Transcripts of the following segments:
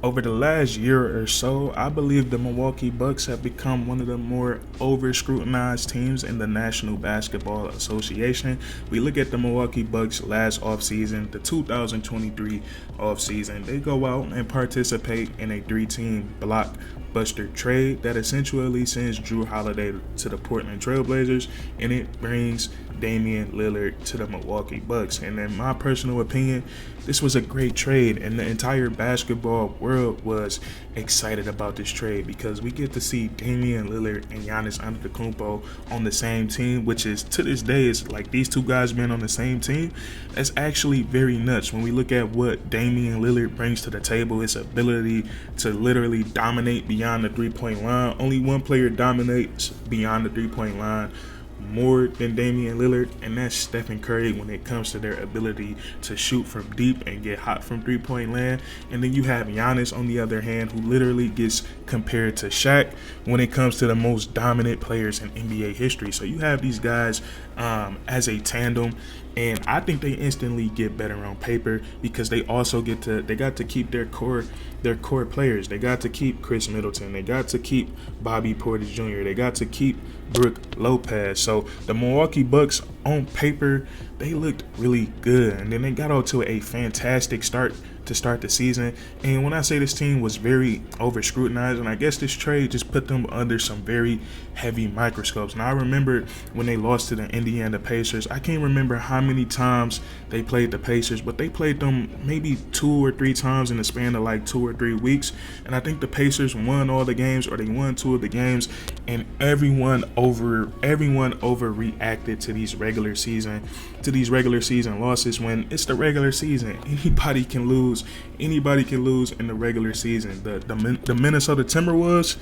Over the last year or so, I believe the Milwaukee Bucks have become one of the more over-scrutinized teams in the National Basketball Association. We look at the Milwaukee Bucks last offseason, the 2023 offseason. They go out and participate in a three-team blockbuster trade that essentially sends Jrue Holiday to the Portland Trailblazers, and it brings Damian Lillard to the Milwaukee Bucks. And in my personal opinion, this was a great trade, and the entire basketball world was excited about this trade because we get to see Damian Lillard and Giannis Antetokounmpo on the same team, which is, to this day, is like these two guys being on the same team. That's actually very nuts. When we look at what Damian Lillard brings to the table, his ability to literally dominate beyond the three-point line. Only one player dominates beyond the three-point line more than Damian Lillard, and that's Stephen Curry when it comes to their ability to shoot from deep and get hot from three-point land. And then you have Giannis on the other hand, who literally gets compared to Shaq when it comes to the most dominant players in NBA history. So you have these guys as a tandem, and I think they instantly get better on paper because they also got to keep their core players. They got to keep Chris Middleton. They got to keep Bobby Portis Jr. They got to keep Brook Lopez. So the Milwaukee Bucks on paper, they looked really good, and then they got out to a fantastic start to start the season. And when I say this team was very over scrutinized, and I guess this trade just put them under some very heavy microscopes. Now I remember when they lost to the Indiana Pacers, I can't remember how many times they played the Pacers, but they played them maybe 2 or 3 times in the span of like 2 or 3 weeks. And I think the Pacers won all the games, or they won 2 of the games, and everyone overreacted to these regular season losses when it's the regular season. Anybody can lose in the regular season. The Minnesota Timberwolves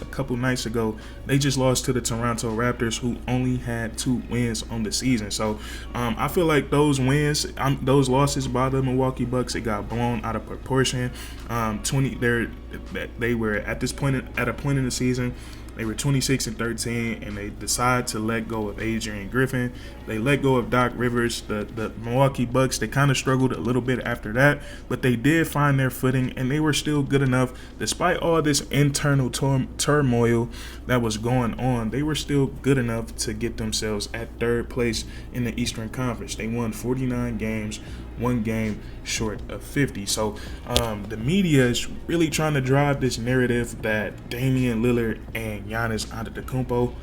a couple nights ago, they just lost to the Toronto Raptors, who only had 2 wins on the season. So I feel like those losses by the Milwaukee Bucks, it got blown out of proportion. They were at a point in the season. They were 26-13, and they decided to let go of Adrian Griffin. They let go of Doc Rivers. The Milwaukee Bucks, they kind of struggled a little bit after that, but they did find their footing, and they were still good enough. Despite all this internal turmoil that was going on, they were still good enough to get themselves at 3rd place in the Eastern Conference. They won 49 games, 1 game short of 50. So the media is really trying to drive this narrative that Damian Lillard and Giannis Antetokounmpo,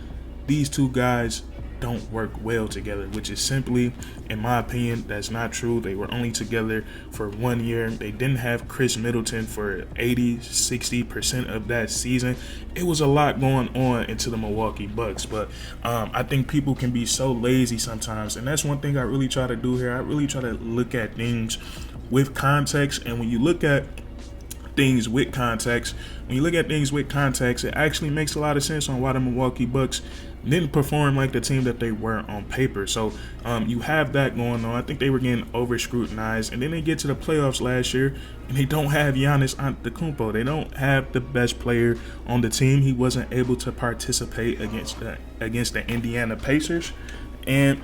these two guys don't work well together, which is simply, in my opinion, that's not true. They were only together for 1 year. They didn't have Chris Middleton for 80-60% of that season. It was a lot going on into the Milwaukee Bucks, but I think people can be so lazy sometimes, and that's one thing I really try to do here. I really try to look at things with context, and when you look at things with context, it actually makes a lot of sense on why the Milwaukee Bucks didn't perform like the team that they were on paper. So you have that going on. I think they were getting over scrutinized, and then they get to the playoffs last year, and they don't have Giannis Antetokounmpo. They don't have the best player on the team. He wasn't able to participate against the Indiana Pacers, and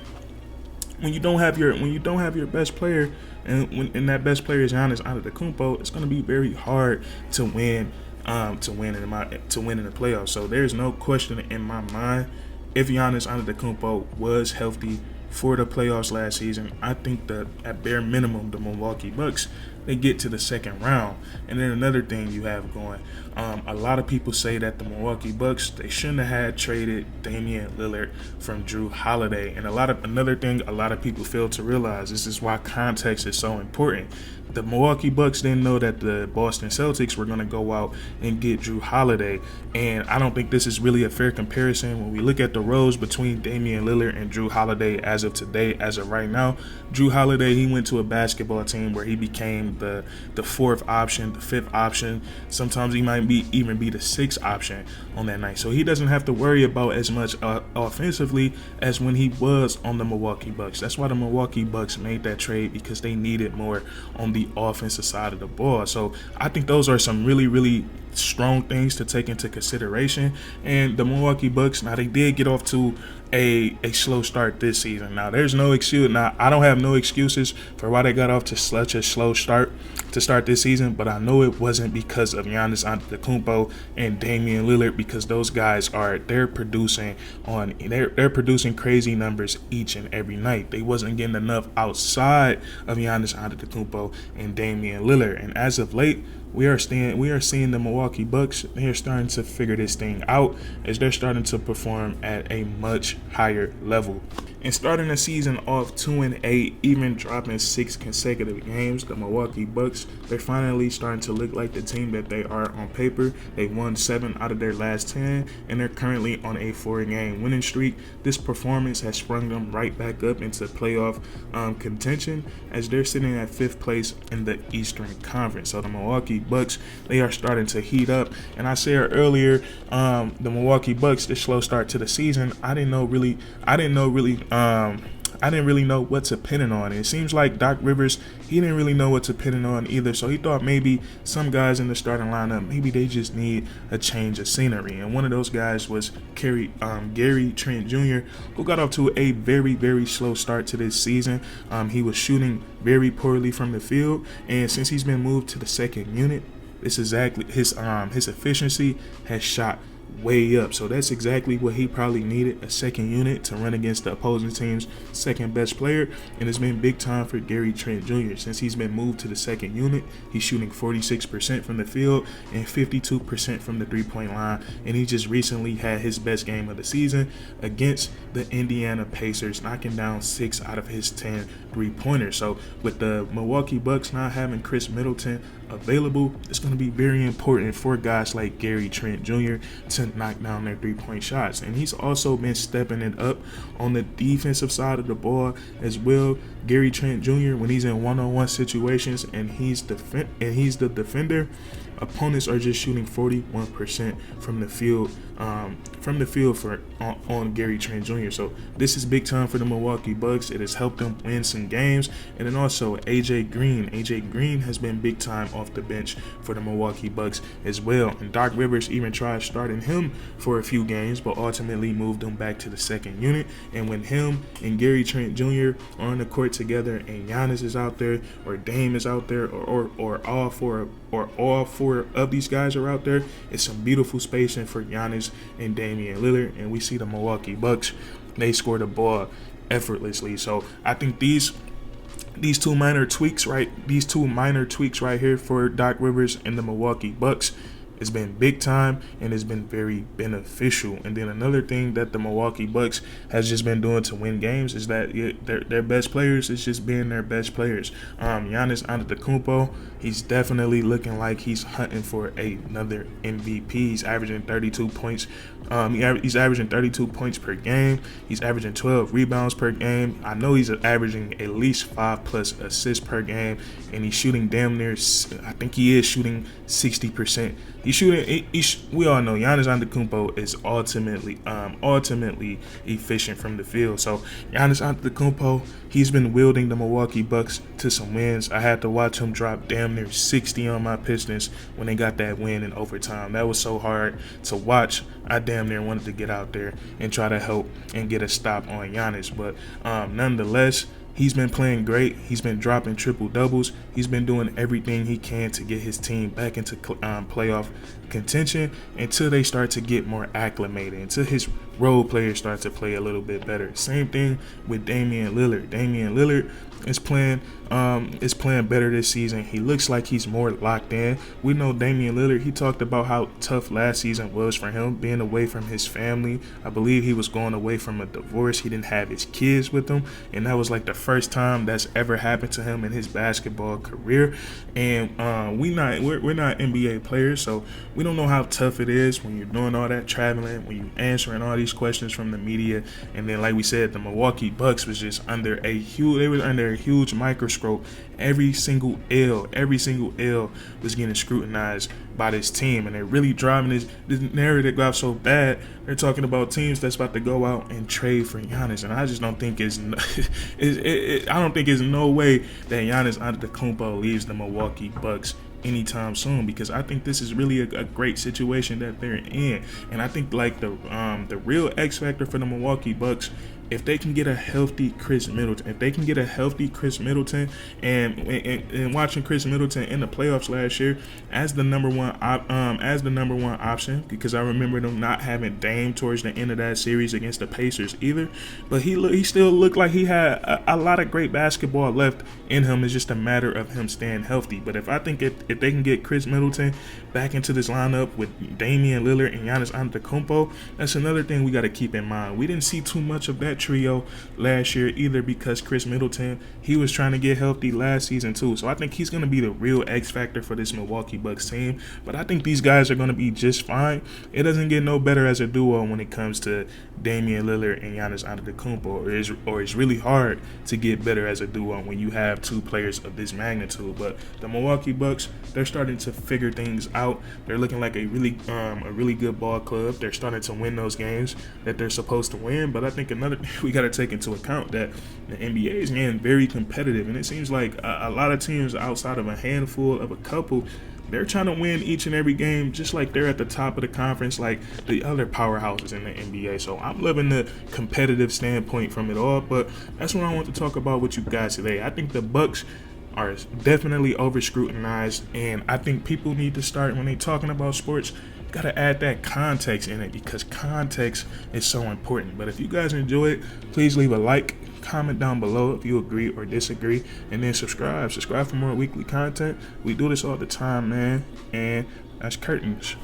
when you don't have your best player, and that best player is Giannis Antetokounmpo, it's going to be very hard to win in the playoffs. So there's no question in my mind, if Giannis Antetokounmpo was healthy for the playoffs last season, I think that at bare minimum the Milwaukee Bucks, they get to the second round. And then another thing you have going, a lot of people say that the Milwaukee Bucks, they shouldn't have had traded Damian Lillard from Jrue Holiday. And another thing a lot of people fail to realize, this is why context is so important. The Milwaukee Bucks didn't know that the Boston Celtics were going to go out and get Jrue Holiday, and I don't think this is really a fair comparison. When we look at the roles between Damian Lillard and Jrue Holiday as of today, as of right now, Jrue Holiday, he went to a basketball team where he became the 4th option, the 5th option. Sometimes he might even be the 6th option on that night. So he doesn't have to worry about as much offensively as when he was on the Milwaukee Bucks. That's why the Milwaukee Bucks made that trade, because they needed more on the offensive side of the ball. So I think those are some really, really strong things to take into consideration. And the Milwaukee Bucks, now they did get off to a slow start this season. Now, there's no excuse. Now, I don't have no excuses for why they got off to such a slow start to start this season, but I know it wasn't because of Giannis Antetokounmpo and Damian Lillard, because those guys they're producing crazy numbers each and every night. They wasn't getting enough outside of Giannis Antetokounmpo and Damian Lillard, and as of late, we are seeing the Milwaukee Bucks. They're starting to figure this thing out as they're starting to perform at a much higher level. And starting the season off 2-8, even dropping 6 consecutive games, the Milwaukee Bucks, they're finally starting to look like the team that they are on paper. They won 7 out of their last 10, and they're currently on a 4-game winning streak. This performance has sprung them right back up into playoff contention as they're sitting at 5th place in the Eastern Conference. So the Milwaukee Bucks, they are starting to heat up. And I said earlier, the Milwaukee Bucks, this slow start to the season, I didn't really know what to pin it on. It seems like Doc Rivers, he didn't really know what to pin it on either. So he thought maybe some guys in the starting lineup, maybe they just need a change of scenery. And one of those guys was Gary Trent Jr., who got off to a very, very slow start to this season. He was shooting very poorly from the field, and since he's been moved to the second unit, this exactly his efficiency has shot way up. So that's exactly what he probably needed, a second unit to run against the opposing team's second best player. And it's been big time for Gary Trent Jr. Since he's been moved to the second unit, he's shooting 46% from the field and 52% from the three-point line. And he just recently had his best game of the season against the Indiana Pacers, knocking down 6 out of his 10 three-pointers. So with the Milwaukee Bucks not having Chris Middleton available, it's going to be very important for guys like Gary Trent Jr. to knock down their three-point shots. And he's also been stepping it up on the defensive side of the ball as well. Gary Trent Jr., when he's in one-on-one situations and he's the defender, opponents are just shooting 41% from the field on Gary Trent Jr. So this is big time for the Milwaukee Bucks. It has helped them win some games. And then also AJ Green has been big time off the bench for the Milwaukee Bucks as well. And Doc Rivers even tried starting him for a few games, but ultimately moved him back to the second unit. And when him and Gary Trent Jr. are on the court together, and Giannis is out there, or Dame is out there, or all four of these guys are out there, it's some beautiful spacing for Giannis and Damian Lillard. And we see the Milwaukee Bucks, they score the ball effortlessly. So I think these two minor tweaks right here for Doc Rivers and the Milwaukee Bucks, it's been big time and it's been very beneficial. And then another thing that the Milwaukee Bucks has just been doing to win games is that their best players is just being their best players. Giannis Antetokounmpo, he's definitely looking like he's hunting for another MVP. He's averaging 32 points. He's averaging 32 points per game. He's averaging 12 rebounds per game. I know he's averaging at least 5+ assists per game, and he's shooting damn near, I think he is shooting 60%. We all know Giannis Antetokounmpo is ultimately efficient from the field. So Giannis Antetokounmpo, he's been wielding the Milwaukee Bucks to some wins. I had to watch him drop damn near 60 on my Pistons when they got that win in overtime. That was so hard to watch. I damn near wanted to get out there and try to help and get a stop on Giannis. But nonetheless, he's been playing great. He's been dropping triple doubles. He's been doing everything he can to get his team back into playoff contention until they start to get more acclimated, until his role players start to play a little bit better. Same thing with Damian Lillard. Damian Lillard is playing better this season. He looks like he's more locked in. We know Damian Lillard, he talked about how tough last season was for him, being away from his family. I believe he was going away from a divorce. He didn't have his kids with him, and that was like the first time that's ever happened to him in his basketball career. And we're not NBA players, so we don't know how tough it is when you're doing all that traveling, when you're answering all these questions from the media. And then, like we said, the Milwaukee Bucks was just under a huge microscope. Every single L was getting scrutinized by this team, and they're really driving this narrative got so bad. They're talking about teams that's about to go out and trade for Giannis, and I just don't think I don't think there's no way that Giannis Antetokounmpo leaves the Milwaukee Bucks anytime soon, because I think this is really a great situation that they're in. And I think like the real X factor for the Milwaukee Bucks, if they can get a healthy Chris Middleton, and watching Chris Middleton in the playoffs last year as the number one option, because I remember them not having Dame towards the end of that series against the Pacers either, but he still looked like he had a lot of great basketball left in him. It's just a matter of him staying healthy. But if they can get Chris Middleton back into this lineup with Damian Lillard and Giannis Antetokounmpo, that's another thing we got to keep in mind. We didn't see too much of that trio last year either, because Chris Middleton, he was trying to get healthy last season too. So I think he's going to be the real X factor for this Milwaukee Bucks team. But I think these guys are going to be just fine. It doesn't get no better as a duo when it comes to Damian Lillard and Giannis Antetokounmpo, or it's really hard to get better as a duo when you have two players of this magnitude. But the Milwaukee Bucks, they're starting to figure things out. They're looking like a really good ball club. They're starting to win those games that they're supposed to win. But I think another thing we got to take into account, that the NBA is getting very competitive, and it seems like a lot of teams outside of a handful of a couple, they're trying to win each and every game, just like they're at the top of the conference like the other powerhouses in the NBA. So I'm loving the competitive standpoint from it all. But that's what I want to talk about with you guys today. I think the Bucks are definitely over scrutinized, and I think people need to start, when they're talking about sports, gotta add that context in it, because context is so important. But if you guys enjoy it, please leave a like, comment down below if you agree or disagree, and then subscribe for more weekly content. We do this all the time, man, and that's curtains.